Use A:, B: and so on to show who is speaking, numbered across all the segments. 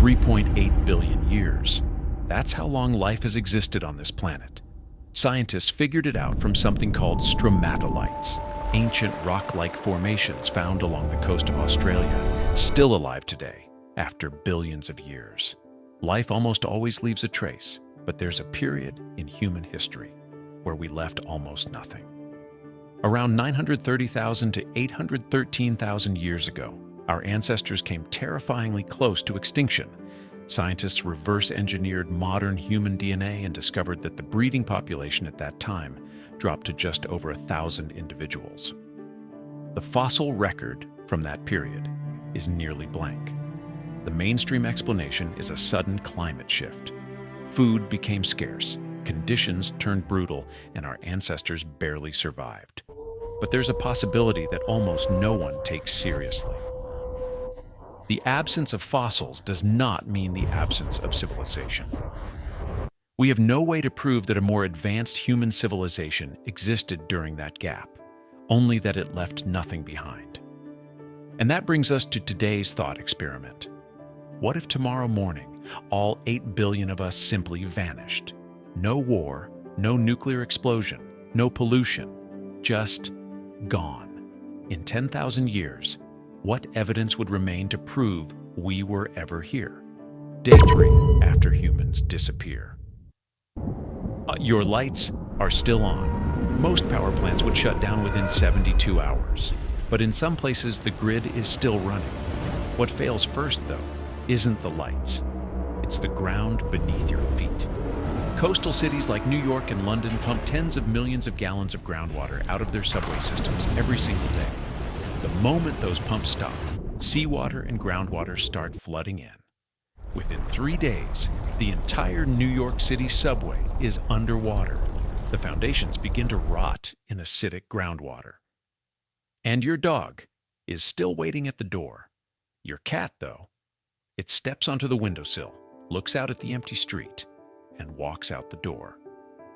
A: 3.8 billion years. That's how long life has existed on this planet. Scientists figured it out from something called stromatolites, ancient rock-like formations found along the coast of Australia, still alive today after billions of years. Life almost always leaves a trace, but there's a period in human history where we left almost nothing. Around 930,000 to 813,000 years ago, our ancestors came terrifyingly close to extinction. Scientists reverse-engineered modern human DNA and discovered that the breeding population at that time dropped to just over 1,000 individuals. The fossil record from that period is nearly blank. The mainstream explanation is a sudden climate shift. Food became scarce, conditions turned brutal, and our ancestors barely survived. But there's a possibility that almost no one takes seriously. The absence of fossils does not mean the absence of civilization. We have no way to prove that a more advanced human civilization existed during that gap, only that it left nothing behind. And that brings us to today's thought experiment. What if tomorrow morning, all 8 billion of us simply vanished? No war, no nuclear explosion, no pollution, just gone. In 10,000 years, what evidence would remain to prove we were ever here? Day 3 after humans disappear. Your lights are still on. Most power plants would shut down within 72 hours. But in some places, the grid is still running. What fails first, though, isn't the lights. It's the ground beneath your feet. Coastal cities like New York and London pump tens of millions of gallons of groundwater out of their subway systems every single day. The moment those pumps stop, seawater and groundwater start flooding in. Within 3 days, the entire New York City subway is underwater. The foundations begin to rot in acidic groundwater. And your dog is still waiting at the door. Your cat, though, it steps onto the windowsill, looks out at the empty street, and walks out the door.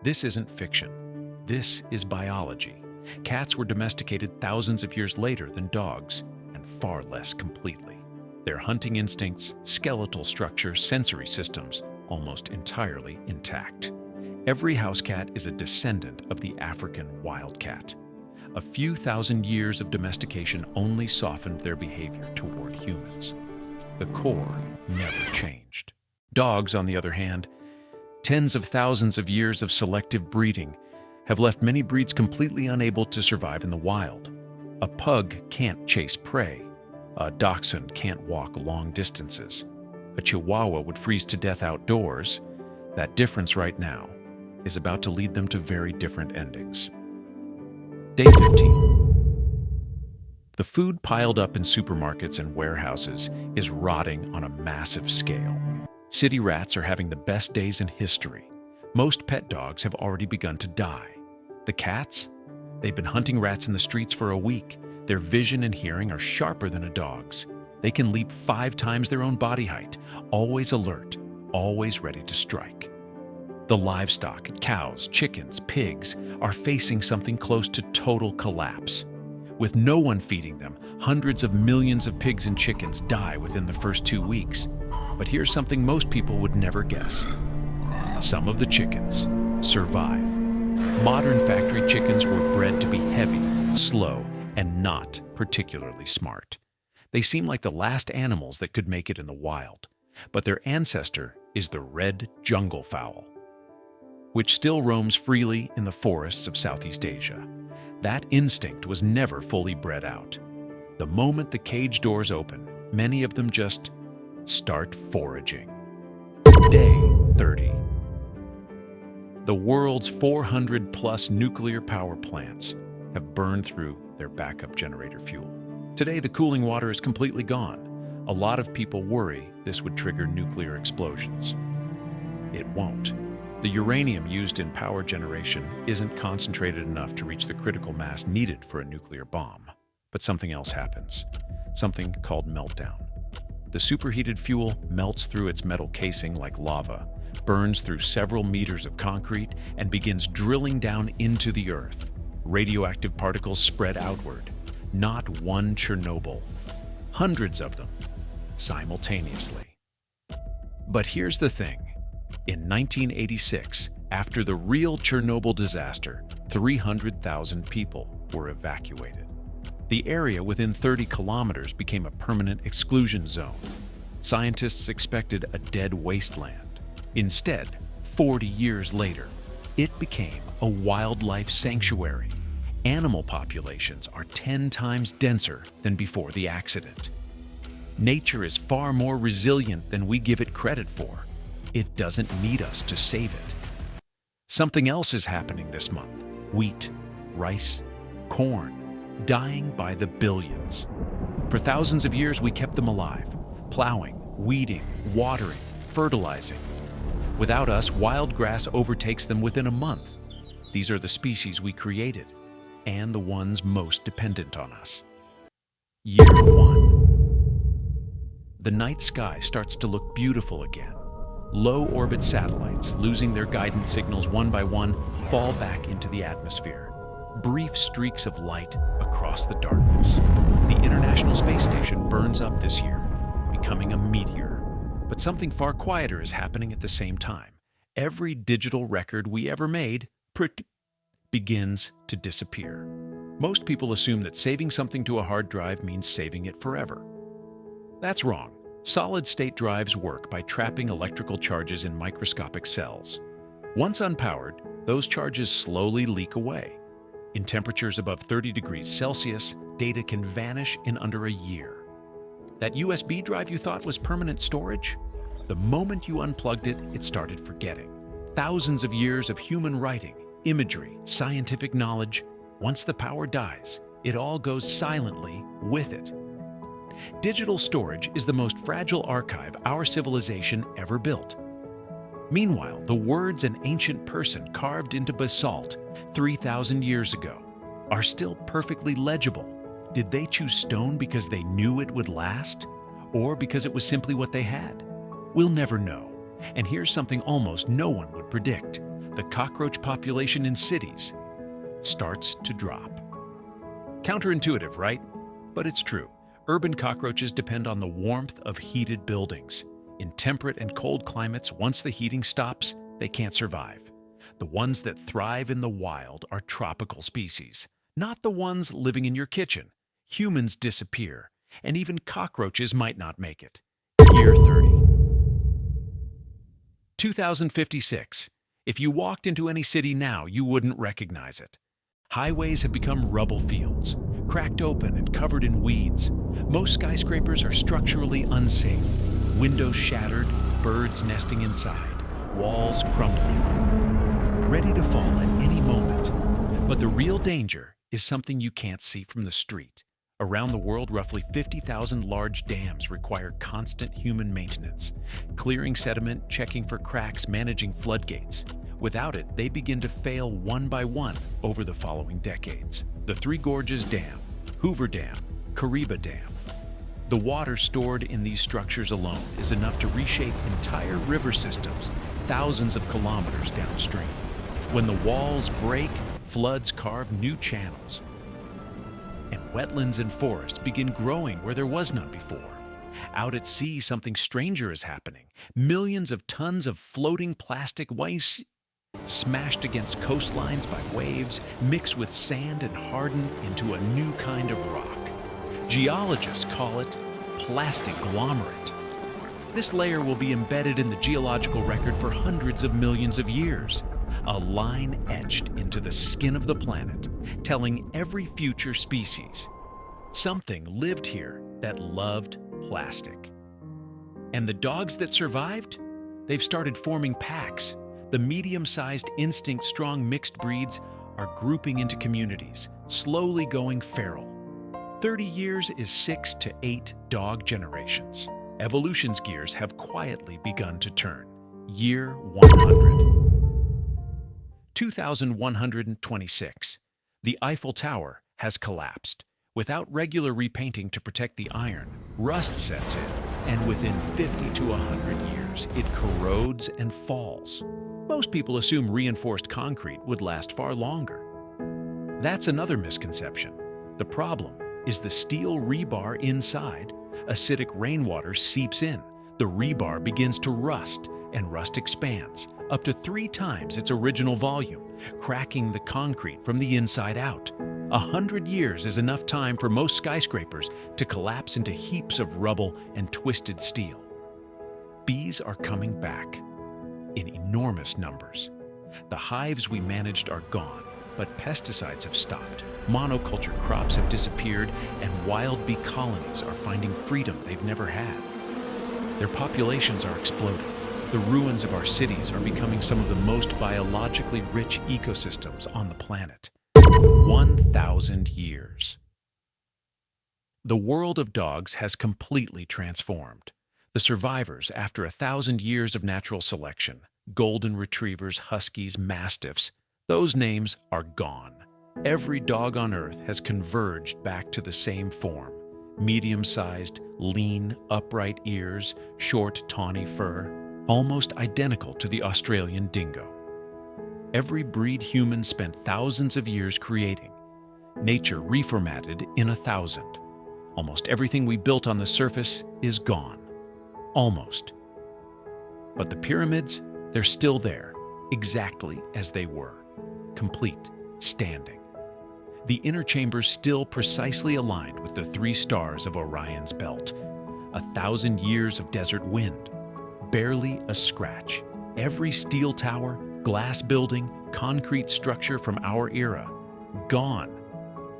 A: This isn't fiction. This is biology. Cats were domesticated thousands of years later than dogs, and far less completely. Their hunting instincts, skeletal structure, sensory systems, almost entirely intact. Every house cat is a descendant of the African wildcat. A few thousand years of domestication only softened their behavior toward humans. The core never changed. Dogs, on the other hand, tens of thousands of years of selective breeding have left many breeds completely unable to survive in the wild. A pug can't chase prey. A dachshund can't walk long distances. A chihuahua would freeze to death outdoors. That difference right now is about to lead them to very different endings. Day 15. The food piled up in supermarkets and warehouses is rotting on a massive scale. City rats are having the best days in history. Most pet dogs have already begun to die. The cats? They've been hunting rats in the streets for a week. Their vision and hearing are sharper than a dog's. They can leap 5 times their own body height, always alert, always ready to strike. The livestock, cows, chickens, pigs, are facing something close to total collapse. With no one feeding them, hundreds of millions of pigs and chickens die within the first 2 weeks. But here's something most people would never guess. Some of the chickens survive. Modern factory chickens were bred to be heavy, slow, and not particularly smart. They seem like the last animals that could make it in the wild. But their ancestor is the red jungle fowl, which still roams freely in the forests of Southeast Asia. That instinct was never fully bred out. The moment the cage doors open, many of them just start foraging. Day 30. The world's 400-plus nuclear power plants have burned through their backup generator fuel. Today, the cooling water is completely gone. A lot of people worry this would trigger nuclear explosions. It won't. The uranium used in power generation isn't concentrated enough to reach the critical mass needed for a nuclear bomb. But something else happens, something called meltdown. The superheated fuel melts through its metal casing like lava, burns through several meters of concrete, and begins drilling down into the earth. Radioactive particles spread outward. Not one Chernobyl, hundreds of them, simultaneously. But here's the thing. In 1986, after the real Chernobyl disaster, 300,000 people were evacuated. The area within 30 kilometers became a permanent exclusion zone. Scientists expected a dead wasteland. Instead, 40 years later, it became a wildlife sanctuary. Animal populations are 10 times denser than before the accident. Nature is far more resilient than we give it credit for. It doesn't need us to save it. Something else is happening this month. Wheat, rice, corn, dying by the billions. For thousands of years, we kept them alive, plowing, weeding, watering, fertilizing. Without us, wild grass overtakes them within a month. These are the species we created, and the ones most dependent on us. Year 1. The night sky starts to look beautiful again. Low-orbit satellites, losing their guidance signals one by one, fall back into the atmosphere. Brief streaks of light across the darkness. The International Space Station burns up this year, becoming a meteor. But something far quieter is happening at the same time. Every digital record we ever made begins to disappear. Most people assume that saving something to a hard drive means saving it forever. That's wrong. Solid-state drives work by trapping electrical charges in microscopic cells. Once unpowered, those charges slowly leak away. In temperatures above 30 degrees Celsius, data can vanish in under a year. That USB drive you thought was permanent storage? The moment you unplugged it, it started forgetting. Thousands of years of human writing, imagery, scientific knowledge. Once the power dies, it all goes silently with it. Digital storage is the most fragile archive our civilization ever built. Meanwhile, the words an ancient person carved into basalt 3,000 years ago are still perfectly legible. Did they choose stone because they knew it would last, or because it was simply what they had? We'll never know. And here's something almost no one would predict. The cockroach population in cities starts to drop. Counterintuitive, right? But it's true. Urban cockroaches depend on the warmth of heated buildings. In temperate and cold climates, once the heating stops, they can't survive. The ones that thrive in the wild are tropical species, not the ones living in your kitchen. Humans disappear, and even cockroaches might not make it. Year 30. 2056. If you walked into any city now, you wouldn't recognize it. Highways have become rubble fields, cracked open and covered in weeds. Most skyscrapers are structurally unsafe. Windows shattered, birds nesting inside, walls crumbling, ready to fall at any moment. But the real danger is something you can't see from the street. Around the world, roughly 50,000 large dams require constant human maintenance, clearing sediment, checking for cracks, managing floodgates. Without it, they begin to fail one by one over the following decades. The Three Gorges Dam, Hoover Dam, Kariba Dam. The water stored in these structures alone is enough to reshape entire river systems thousands of kilometers downstream. When the walls break, floods carve new channels, and wetlands and forests begin growing where there was none before. Out at sea, something stranger is happening. Millions of tons of floating plastic waste smashed against coastlines by waves, mix with sand and harden into a new kind of rock. Geologists call it plastic-glomerate. This layer will be embedded in the geological record for hundreds of millions of years, a line etched into the skin of the planet, telling every future species something lived here that loved plastic. And the dogs that survived? They've started forming packs. The medium-sized, instinct-strong mixed breeds are grouping into communities, slowly going feral. 30 years is 6 to 8 dog generations. Evolution's gears have quietly begun to turn. Year 100. 2126. The Eiffel Tower has collapsed. Without regular repainting to protect the iron, rust sets in, and within 50 to 100 years, it corrodes and falls. Most people assume reinforced concrete would last far longer. That's another misconception. The problem is the steel rebar inside. Acidic rainwater seeps in. The rebar begins to rust, and rust expands, up to 3 times its original volume, cracking the concrete from the inside out. 100 years is enough time for most skyscrapers to collapse into heaps of rubble and twisted steel. Bees are coming back in enormous numbers. The hives we managed are gone, but pesticides have stopped, monoculture crops have disappeared, and wild bee colonies are finding freedom they've never had. Their populations are exploding. The ruins of our cities are becoming some of the most biologically rich ecosystems on the planet. 1,000 years. The world of dogs has completely transformed. The survivors, after 1,000 years of natural selection, golden retrievers, huskies, mastiffs, those names are gone. Every dog on Earth has converged back to the same form: medium-sized, lean, upright ears, short, tawny fur, almost identical to the Australian dingo. Every breed humans spent thousands of years creating. Nature reformatted in 1,000. Almost everything we built on the surface is gone. Almost. But the pyramids, they're still there, exactly as they were, complete, standing. The inner chambers still precisely aligned with the 3 stars of Orion's belt. 1,000 years of desert wind, barely a scratch. Every steel tower, glass building, concrete structure from our era, gone.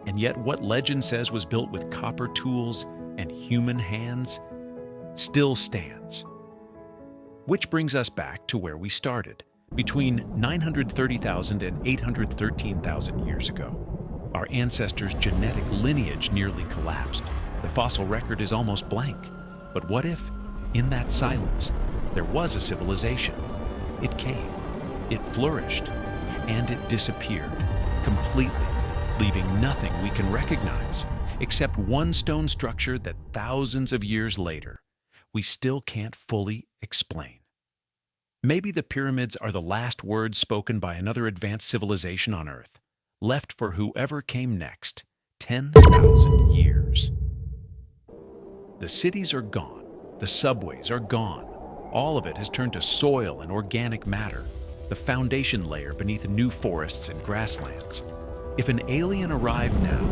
A: And yet what legend says was built with copper tools and human hands still stands. Which brings us back to where we started, between 930,000 and 813,000 years ago. Our ancestors' genetic lineage nearly collapsed. The fossil record is almost blank. But what if, in that silence, there was a civilization? It came, it flourished, and it disappeared completely, leaving nothing we can recognize, except one stone structure that thousands of years later, we still can't fully explain. Maybe the pyramids are the last words spoken by another advanced civilization on Earth, left for whoever came next, 10,000 years. The cities are gone, the subways are gone. All of it has turned to soil and organic matter, the foundation layer beneath new forests and grasslands. If an alien arrived now,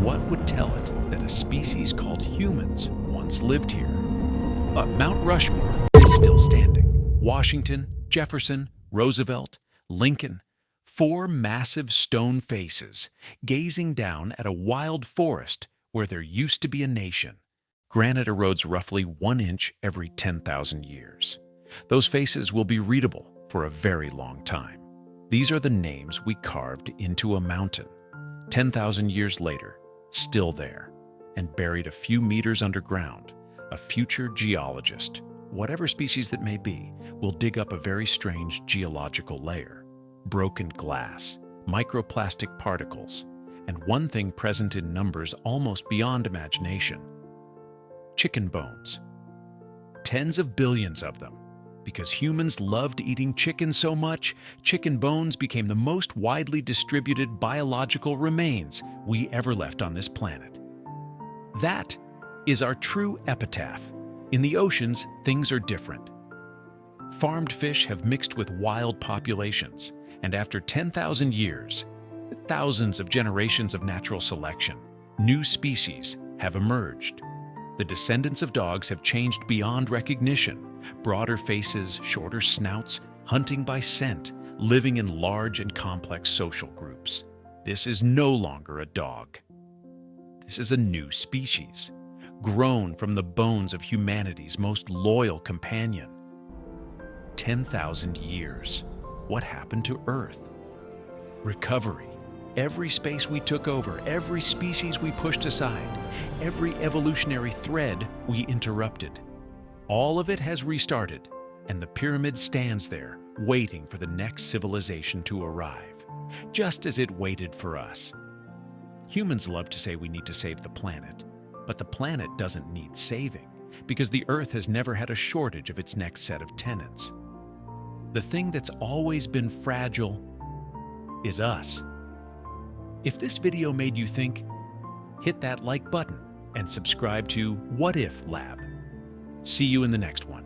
A: what would tell it that a species called humans once lived here? Mount Rushmore is still standing. Washington, Jefferson, Roosevelt, Lincoln, 4 massive stone faces gazing down at a wild forest where there used to be a nation. Granite erodes roughly 1 inch every 10,000 years. Those faces will be readable for a very long time. These are the names we carved into a mountain. 10,000 years later, still there, and buried a few meters underground, a future geologist, whatever species that may be, will dig up a very strange geological layer: broken glass, microplastic particles, and one thing present in numbers almost beyond imagination: chicken bones. Tens of billions of them. Because humans loved eating chicken so much, chicken bones became the most widely distributed biological remains we ever left on this planet. That is our true epitaph. In the oceans, things are different. Farmed fish have mixed with wild populations, and after 10,000 years, thousands of generations of natural selection, new species have emerged. The descendants of dogs have changed beyond recognition. Broader faces, shorter snouts, hunting by scent, living in large and complex social groups. This is no longer a dog. This is a new species, grown from the bones of humanity's most loyal companion. 10,000 years. What happened to Earth? Recovery. Every space we took over, every species we pushed aside, every evolutionary thread we interrupted. All of it has restarted, and the pyramid stands there, waiting for the next civilization to arrive, just as it waited for us. Humans love to say we need to save the planet, but the planet doesn't need saving, because the Earth has never had a shortage of its next set of tenants. The thing that's always been fragile is us. If this video made you think, hit that like button and subscribe to What If Lab. See you in the next one.